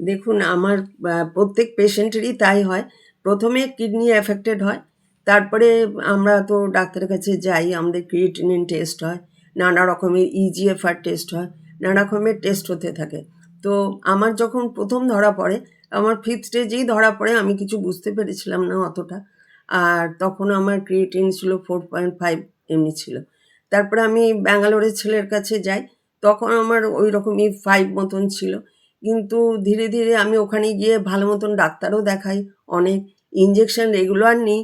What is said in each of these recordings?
দেখুন আমার প্রত্যেক পেশেন্টেরই তাই হয়। প্রথমে কিডনি এফেক্টেড হয়, তারপরে আমরা তো ডাক্তারের কাছে যাই, আমাদের ক্রিয়েটিনিন টেস্ট হয়, নানা রকমের ইজিএফআর টেস্ট হয়, নানা রকমের টেস্ট হতে থাকে। তো আমার যখন প্রথম ধরা পড়ে, আমার 5th স্টেজেই ধরা পড়ে, আমি কিছু বুঝতে পেরেছিলাম না অতটা। আর তখন আমার ক্রিয়েটিন ছিল 4.5 এমনি ছিল। তারপরে আমি ব্যাঙ্গালোরের ছেলের কাছে যাই, তখন আমার ওই রকমই 5 মতন ছিল। কিন্তু ধীরে ধীরে আমি ওখানে গিয়ে ভালো মতন ডাক্তারও দেখাই, অনেক ইঞ্জেকশন রেগুলার নিই,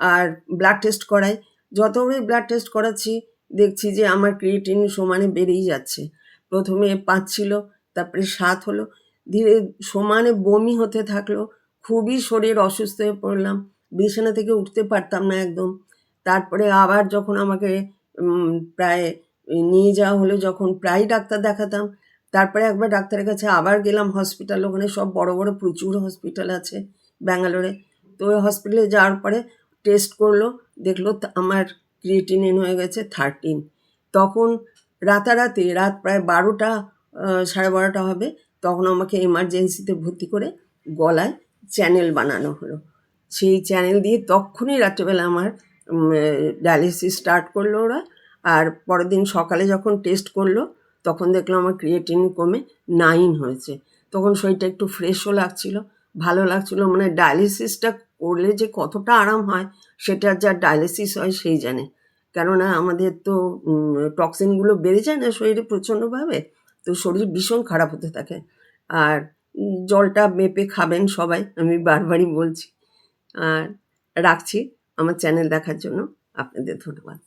আর ব্লাড টেস্ট করাই। যতবারই ব্লাড টেস্ট করাচ্ছি দেখছি যে আমার ক্রিয়েটিন সমানে বেড়েই যাচ্ছে। প্রথমে 5 ছিল, তারপরে 7 হলো, ধীরে সমানে বমি হতে থাকলো, খুবই শরীর অসুস্থ হয়ে পড়লাম, বিছানা থেকে উঠতে পারতাম না একদম। তারপরে আবার যখন আমাকে প্রায় নিয়ে যাওয়া হলো, যখন প্রায় ডাক্তার দেখাতাম, তারপরে একবার ডাক্তারের কাছে আবার গেলাম হসপিটাল, ওখানে সব বড় বড় প্রচুর হসপিটাল আছে ব্যাঙ্গালোরে। তো ওই হসপিটালে যাওয়ার পরে টেস্ট করলো, দেখলো আমার ক্রিয়েটিনিন হয়ে গেছে 13। তখন রাতারাতি রাত প্রায় 12টা, 12:30 হবে, তখন আমাকে এমার্জেন্সিতে ভর্তি করে গলায় চ্যানেল বানানো হলো। সেই চ্যানেল দিয়ে তখনই রাত্রেবেলা আমার ডায়ালিসিস স্টার্ট করলো ওরা। আর পরের দিন সকালে যখন টেস্ট করলো, তখন দেখলাম আমার ক্রিয়েটিনিন কমে 9 হয়েছে। তখন শরীরটা একটু ফ্রেশও লাগছিল, ভালো লাগছিল। মানে ডায়ালিসিসটা করলে যে কতটা আরাম হয়, সেটা যার ডায়ালিসিস হয় সেই জানে। কেননা আমাদের তো টক্সিনগুলো বেড়ে যায় না শরীরে প্রচণ্ডভাবে, তো শরীর ভীষণ খারাপ হতে থাকে। আর জলটা মেপে খাবেন সবাই, আমি বারবারই বলছি। আর রাখছি। আমার চ্যানেল দেখার জন্য আপনাদের ধন্যবাদ।